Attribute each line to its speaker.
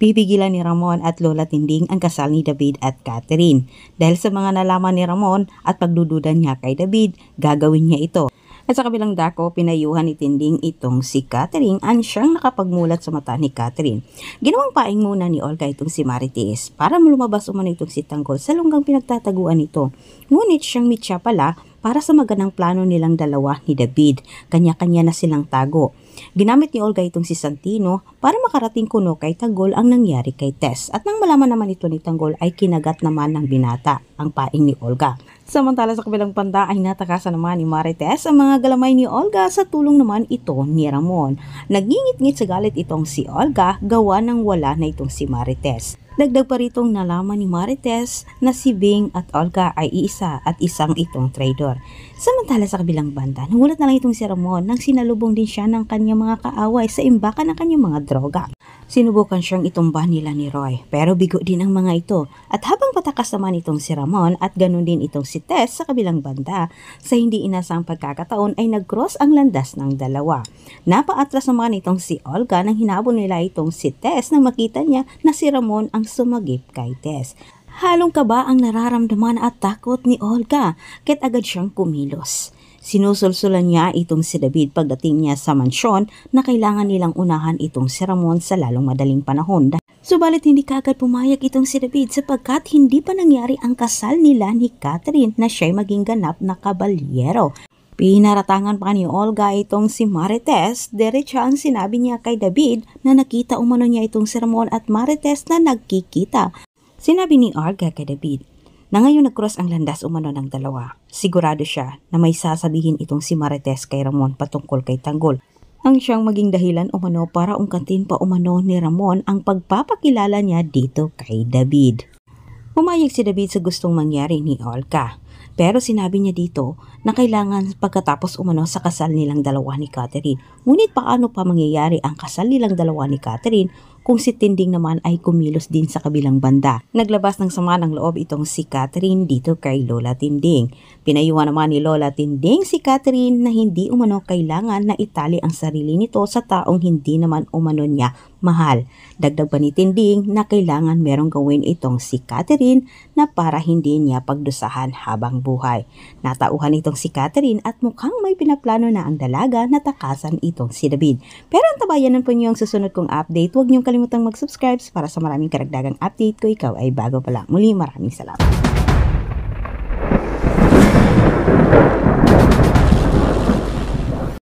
Speaker 1: Pipigilan ni Ramon at Lola Tinding ang kasal ni David at Catherine. Dahil sa mga nalaman ni Ramon at pagdududa niya kay David, gagawin niya ito. At sa kabilang dako, pinayuhan ni Tinding itong si Catherine ang siyang nakapagmulat sa mata ni Catherine. Ginawang paing muna ni Olga itong si Marites para lumabas umano itong si Tanggol sa lunggang pinagtataguan nito. Ngunit siyang mitya pala para sa magandang plano nilang dalawa ni David. Kanya-kanya na silang tago. Ginamit ni Olga itong si Santino para makarating kuno kay Tanggol ang nangyari kay Tess. At nang malaman naman ito ni Tanggol ay kinagat naman ng binata ang paing ni Olga. Samantala sa kabilang banda ay natakasan naman ni Marites ang mga galamay ni Olga sa tulong naman ito ni Ramon. Nagingit-ngit sa galit itong si Olga gawa ng wala na itong si Marites. Dagdag pa ritong nalaman ni Marites na si Bing at Olga ay iisa at isang itong traidor. Samantala sa kabilang banda, nagulat na lang itong si Ramon nang sinalubong din siya ng kanyang mga kaaway sa imbakan ng kanyang mga droga. Sinubukan siyang itumba nila ni Roy pero bigo din ang mga ito. At habang patakas naman itong si Ramon at ganun din itong si Tess sa kabilang banda, sa hindi inasang pagkakataon ay nag-cross ang landas ng dalawa. Napaatras naman itong si Olga nang hinabol nila itong si Tess nang makita niya na si Ramon ang sumagip kay Tess. Halong kaba ang nararamdaman at takot ni Olga, kaya't agad siyang kumilos. Sinusulsulan niya itong si David pagdating niya sa mansyon na kailangan nilang unahan itong si Ramon sa lalong madaling panahon. Subalit hindi kaagad pumayag itong si David sapagkat hindi pa nangyari ang kasal nila ni Catherine na siya'y maging ganap na kabalyero. Pinaratangan pa ni Olga itong si Marites, diretsa ang sinabi niya kay David na nakita umano niya itong si Ramon at Marites na nagkikita. Sinabi ni Olga kay David na ngayon nag-cross ang landas umano ng dalawa. Sigurado siya na may sasabihin itong si Marites kay Ramon patungkol kay Tanggol. Ang siyang maging dahilan umano para ungkatin pa umano ni Ramon ang pagpapakilala niya dito kay David. Pumayag si David sa gustong mangyari ni Olga. Pero sinabi niya dito na kailangan pagkatapos umano sa kasal nilang dalawa ni Catherine. Ngunit paano pa mangyayari ang kasal nilang dalawa ni Catherine kung si Tinding naman ay kumilos din sa kabilang banda? Naglabas ng sama ng loob itong si Catherine dito kay Lola Tinding. Pinayuhan naman ni Lola Tinding si Catherine na hindi umano kailangan na itali ang sarili nito sa taong hindi naman umano niya mahal. Dagdag pa ni Tinding na kailangan merong gawin itong si Catherine na para hindi niya pagdusahan habang buhay. Natauhan itong si Catherine at mukhang may pinaplano na ang dalaga na takasan itong si David. Pero ang tabayanan po niyo ang susunod kong update. Huwag niyong kalimutang mag-subscribe para sa maraming karagdagang update ko. Ikaw ay bago pa lang. Muli, maraming salamat.